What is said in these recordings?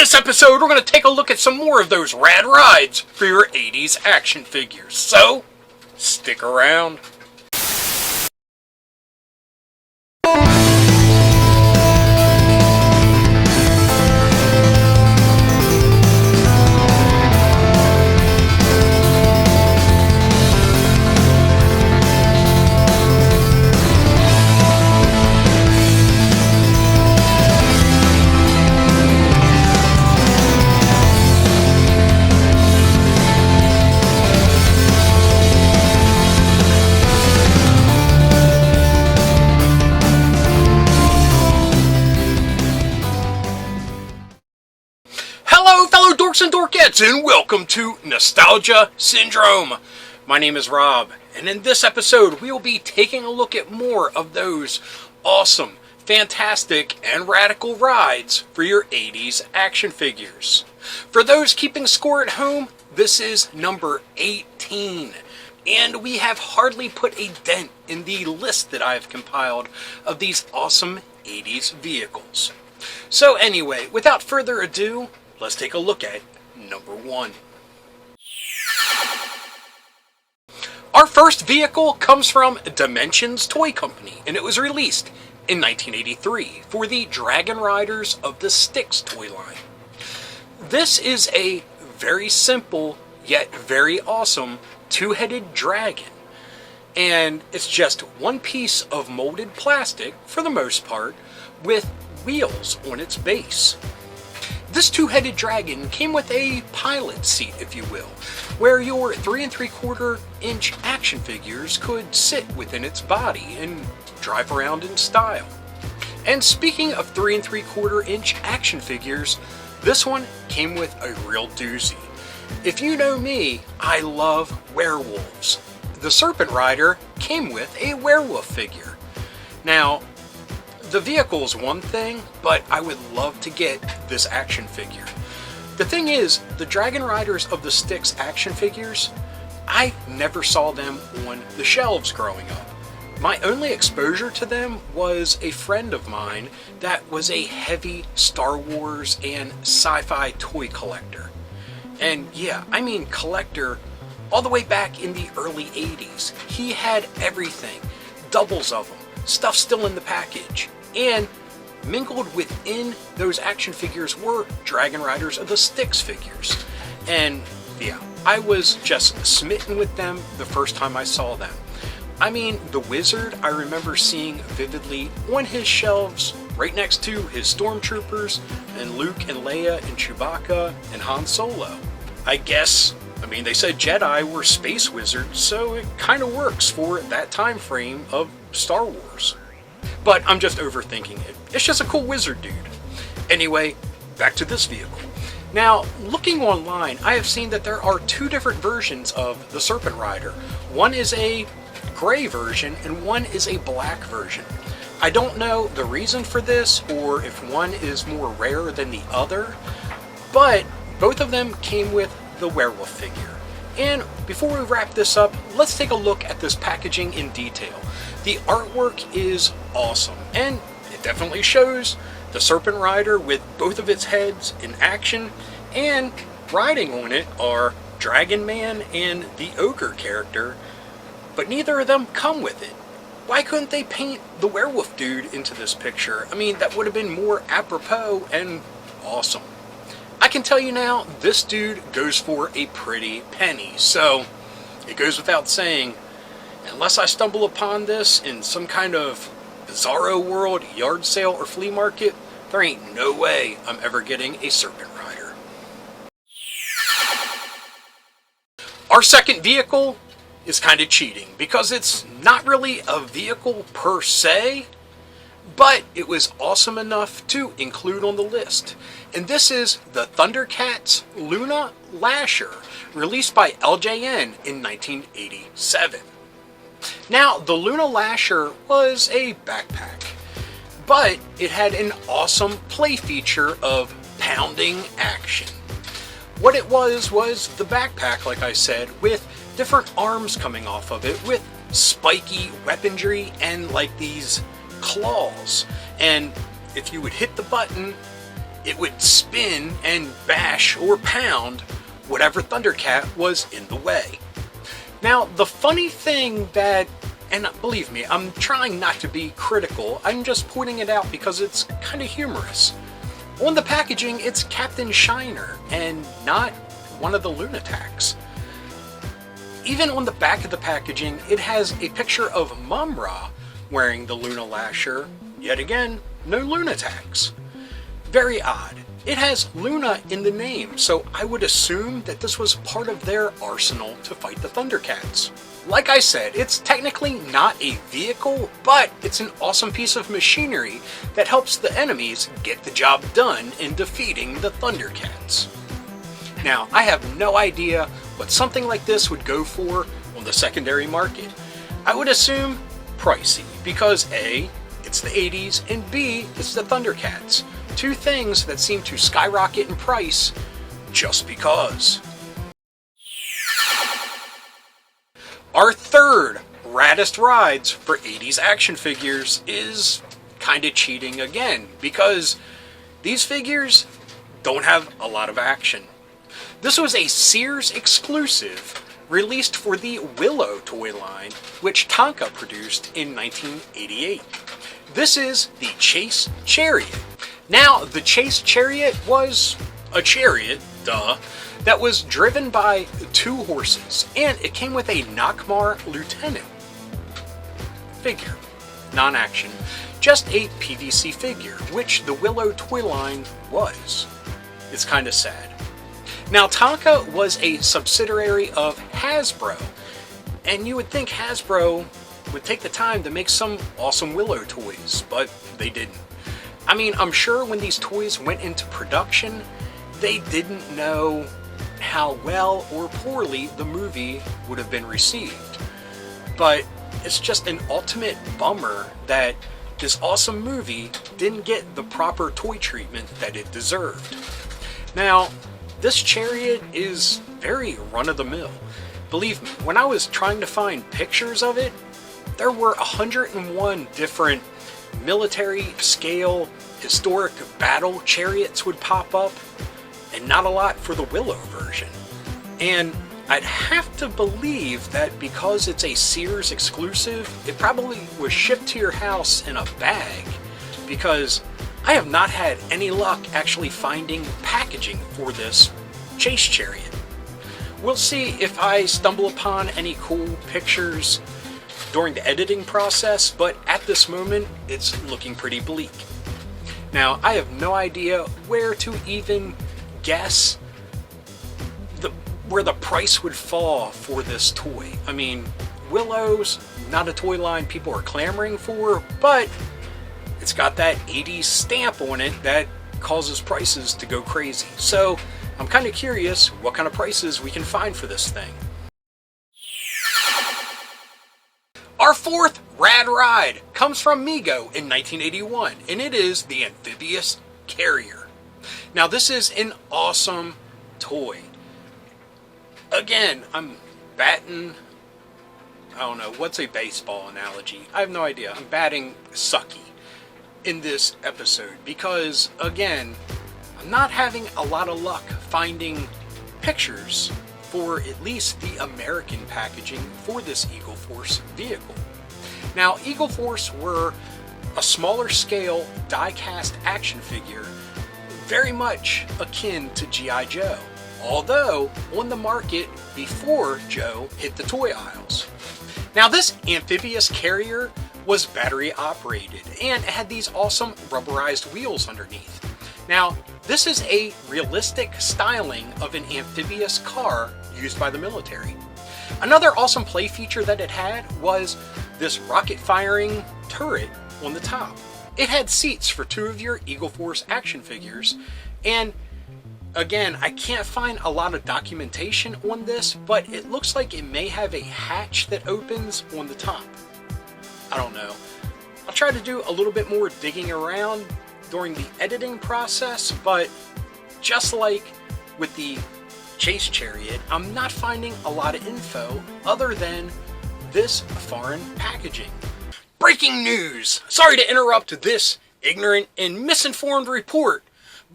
this episode, we're going to take a look at some more of those rad rides for your 80s action figures. So, stick around. And Dorkettes, and welcome to Nostalgia Syndrome. My name is Rob, and in this episode we will be taking a look at more of those awesome, fantastic, and radical rides for your 80s action figures. For those keeping score at home, this is number 18, and we have hardly put a dent in the list that I've compiled of these awesome 80s vehicles. So anyway, without further ado, let's take a look at number 1. Our first vehicle comes from Dimensions Toy Company, and it was released in 1983 for the Dragon Riders of the Styx toy line. This is a very simple, yet very awesome, two-headed dragon. And it's just one piece of molded plastic, for the most part, with wheels on its base. This two-headed dragon came with a pilot seat, if you will, where your 3 3/4 inch action figures could sit within its body and drive around in style. And speaking of 3 3/4 inch action figures, this one came with a real doozy. If you know me, I love werewolves. The Serpent Rider came with a werewolf figure. Now, the vehicle's one thing, but I would love to get this action figure. The thing is, the Dragon Riders of the Styx action figures, I never saw them on the shelves growing up. My only exposure to them was a friend of mine that was a heavy Star Wars and sci-fi toy collector. And yeah, I mean collector all the way back in the early 80s. He had everything, doubles of them, stuff still in the package. And mingled within those action figures were Dragon Riders of the Styx figures. And yeah, I was just smitten with them the first time I saw them. I mean, the Wizard I remember seeing vividly on his shelves right next to his Stormtroopers and Luke and Leia and Chewbacca and Han Solo. I mean, they said Jedi were space wizards, so it kind of works for that time frame of Star Wars. But I'm just overthinking it. It's just a cool wizard dude. Anyway, back to this vehicle. Now, looking online, I have seen that there are two different versions of the Serpent Rider. One is a gray version and one is a black version. I don't know the reason for this or if one is more rare than the other, but both of them came with the werewolf figure. And before we wrap this up, let's take a look at this packaging in detail. The artwork is awesome, and it definitely shows the Serpent Rider with both of its heads in action, and riding on it are Dragon Man and the Ogre character, but neither of them come with it. Why couldn't they paint the werewolf dude into this picture? I mean, that would have been more apropos and awesome. I can tell you now, this dude goes for a pretty penny, so it goes without saying, unless I stumble upon this in some kind of bizarro world, yard sale, or flea market, there ain't no way I'm ever getting a Serpent Rider. Our second vehicle is kind of cheating, because it's not really a vehicle per se, but it was awesome enough to include on the list. And this is the ThunderCats Luna Lasher, released by LJN in 1987. Now, the Luna Lasher was a backpack, but it had an awesome play feature of pounding action. What it was the backpack, like I said, with different arms coming off of it, with spiky weaponry and like these claws. And if you would hit the button, it would spin and bash or pound whatever ThunderCat was in the way. Now, the funny thing that, and believe me, I'm trying not to be critical, I'm just pointing it out because it's kind of humorous. On the packaging, it's Captain Shiner and not one of the Lunatics. Even on the back of the packaging, it has a picture of Mum-Ra wearing the Luna Lasher. Yet again, no Lunatics. Very odd. It has Luna in the name, so I would assume that this was part of their arsenal to fight the ThunderCats. Like I said, it's technically not a vehicle, but it's an awesome piece of machinery that helps the enemies get the job done in defeating the ThunderCats. Now, I have no idea what something like this would go for on the secondary market. I would assume pricey, because A, it's the 80s, and B, it's the ThunderCats. Two things that seem to skyrocket in price just because. Our third Raddest rides for 80s action figures is kind of cheating again, because these figures don't have a lot of action. This was a Sears exclusive released for the Willow toy line, which Tonka produced in 1988. This is the Chase Chariot. Now, the Chase Chariot was a chariot, duh, that was driven by 2 horses, and it came with a Nockmaar Lieutenant figure. Non-action. Just a PVC figure, which the Willow toy line was. It's kind of sad. Now, Tonka was a subsidiary of Hasbro, and you would think Hasbro would take the time to make some awesome Willow toys, but they didn't. I mean, I'm sure when these toys went into production, they didn't know how well or poorly the movie would have been received. But it's just an ultimate bummer that this awesome movie didn't get the proper toy treatment that it deserved. Now, this Chariot is very run-of-the-mill. Believe me, when I was trying to find pictures of it, there were 101 different military scale historic battle chariots would pop up, and not a lot for the Willow version. And I'd have to believe that because it's a Sears exclusive, it probably was shipped to your house in a bag, because I have not had any luck actually finding packaging for this Chase Chariot. We'll see if I stumble upon any cool pictures during the editing process, but at this moment, it's looking pretty bleak. Now, I have no idea where to even guess where the price would fall for this toy. I mean, Willow's not a toy line people are clamoring for, but it's got that 80s stamp on it that causes prices to go crazy. So I'm kind of curious what kind of prices we can find for this thing. Our fourth rad ride comes from Mego in 1981, and it is the Amphibious Carrier. Now, this is an awesome toy. Again, I'm batting, I don't know, what's a baseball analogy? I have no idea. I'm batting sucky in this episode because, again, I'm not having a lot of luck finding pictures for at least the American packaging for this Eagle Force vehicle. Now, Eagle Force were a smaller scale die-cast action figure, very much akin to G.I. Joe, although on the market before Joe hit the toy aisles. Now, this Amphibious Carrier was battery operated, and it had these awesome rubberized wheels underneath. Now, this is a realistic styling of an amphibious car used by the military. Another awesome play feature that it had was this rocket-firing turret on the top. It had seats for 2 of your Eagle Force action figures, and again, I can't find a lot of documentation on this, but it looks like it may have a hatch that opens on the top. I don't know. I'll try to do a little bit more digging around during the editing process, but just like with the Chase Chariot, I'm not finding a lot of info other than this foreign packaging. Breaking news! Sorry to interrupt this ignorant and misinformed report,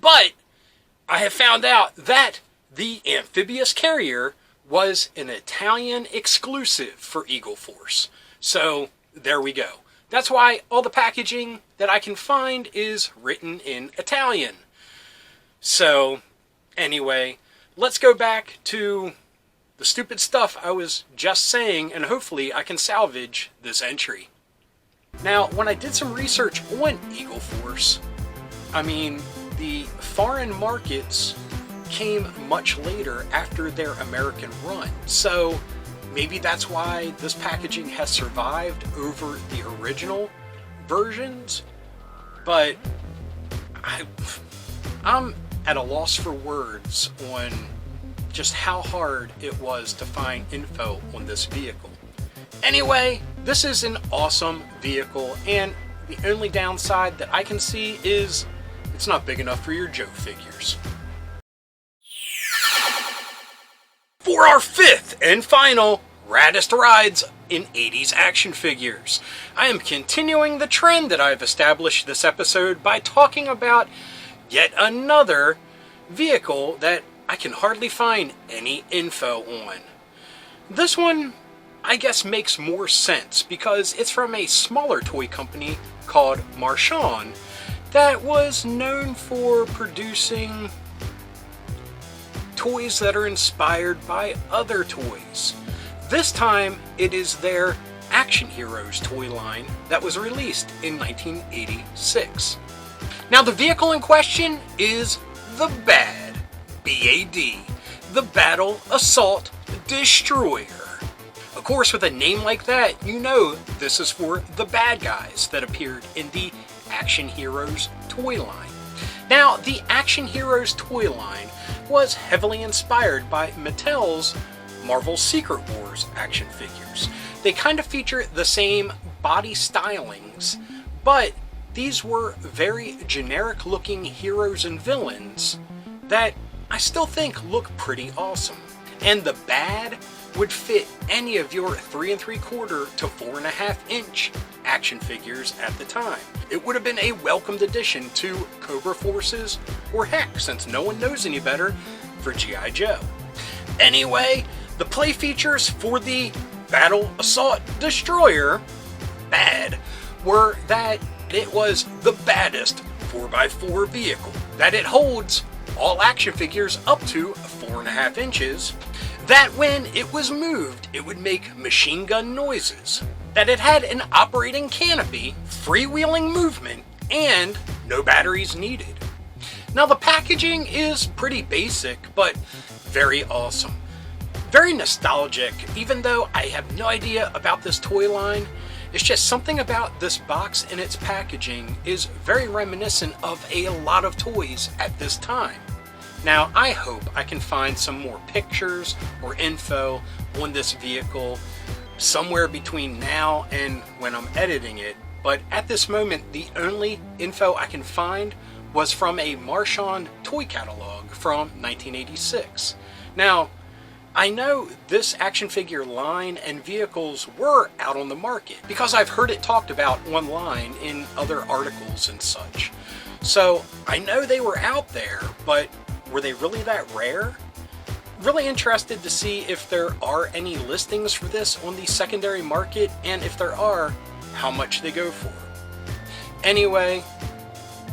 But I have found out that the Amphibious Carrier was an Italian exclusive for Eagle Force. So there we go. That's why all the packaging that I can find is written in Italian. So anyway, let's go back to the stupid stuff I was just saying, and hopefully I can salvage this entry. Now, when I did some research on Eagle Force, I mean, the foreign markets came much later after their American run. So maybe that's why this packaging has survived over the original versions. But I'm at a loss for words on just how hard it was to find info on this vehicle. Anyway, this is an awesome vehicle, and the only downside that I can see is it's not big enough for your Joe figures. For our fifth and final Raddest rides in 80s action figures, I am continuing the trend that I've established this episode by talking about yet another vehicle that I can hardly find any info on. This one, I guess, makes more sense because it's from a smaller toy company called Marchand that was known for producing toys that are inspired by other toys. This time, it is their Action Heroes toy line that was released in 1986. Now, the vehicle in question is the B-A-D, the Battle Assault Destroyer. Of course, with a name like that, you know this is for the bad guys that appeared in the Action Heroes toy line. Now, the Action Heroes toy line was heavily inspired by Mattel's Marvel Secret Wars action figures. They kind of feature the same body stylings, but these were very generic looking heroes and villains that I still think look pretty awesome. And the bad would fit any of your 3 3/4 to 4.5 inch action figures at the time. It would have been a welcomed addition to Cobra Forces, or heck, since no one knows any better, for G.I. Joe. Anyway, the play features for the Battle Assault Destroyer, BAD, were that it was the baddest 4x4 vehicle, that it holds all action figures up to 4.5 inches, that when it was moved, it would make machine gun noises, that it had an operating canopy, freewheeling movement, and no batteries needed. Now, the packaging is pretty basic, but very awesome. Very nostalgic, even though I have no idea about this toy line. It's just something about this box and its packaging is very reminiscent of a lot of toys at this time. Now, I hope I can find some more pictures or info on this vehicle somewhere between now and when I'm editing it, but at this moment, the only info I can find was from a Marchand toy catalog from 1986. Now, I know this action figure line and vehicles were out on the market because I've heard it talked about online in other articles and such. So I know they were out there, but were they really that rare? Really interested to see if there are any listings for this on the secondary market, and if there are, how much they go for. Anyway,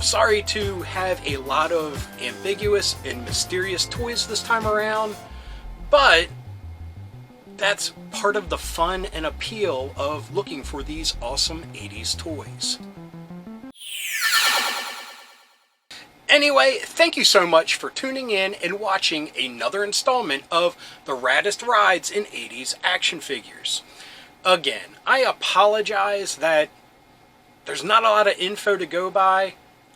sorry to have a lot of ambiguous and mysterious toys this time around, but that's part of the fun and appeal of looking for these awesome 80s toys. Anyway, thank you so much for tuning in and watching another installment of the Raddest Rides in 80s action figures. Again, I apologize that there's not a lot of info to go by.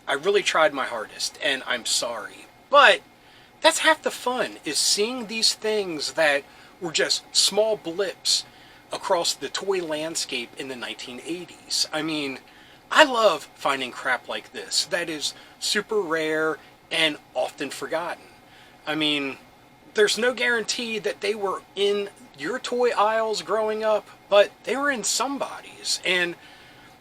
I really tried my hardest, and I'm sorry. But that's half the fun, is seeing these things that were just small blips across the toy landscape in the 1980s. I mean, I love finding crap like this that is super rare and often forgotten. I mean, there's no guarantee that they were in your toy aisles growing up, but they were in somebody's. And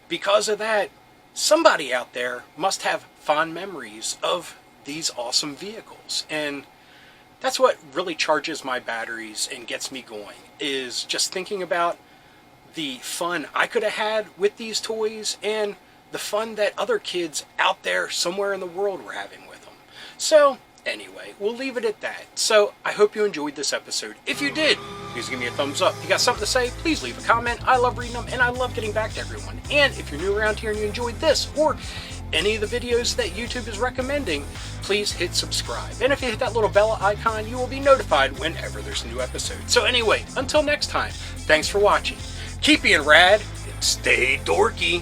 because of that, somebody out there must have fond memories of these awesome vehicles. And that's what really charges my batteries and gets me going, is just thinking about the fun I could have had with these toys and the fun that other kids out there somewhere in the world were having with them. So anyway, we'll leave it at that. So I hope you enjoyed this episode. If you did, please give me a thumbs up. If you got something to say, please leave a comment. I love reading them, and I love getting back to everyone. And if you're new around here and you enjoyed this or any of the videos that YouTube is recommending, please hit subscribe. And if you hit that little bell icon, you will be notified whenever there's a new episode. So anyway, until next time, thanks for watching. Keep being rad and stay dorky.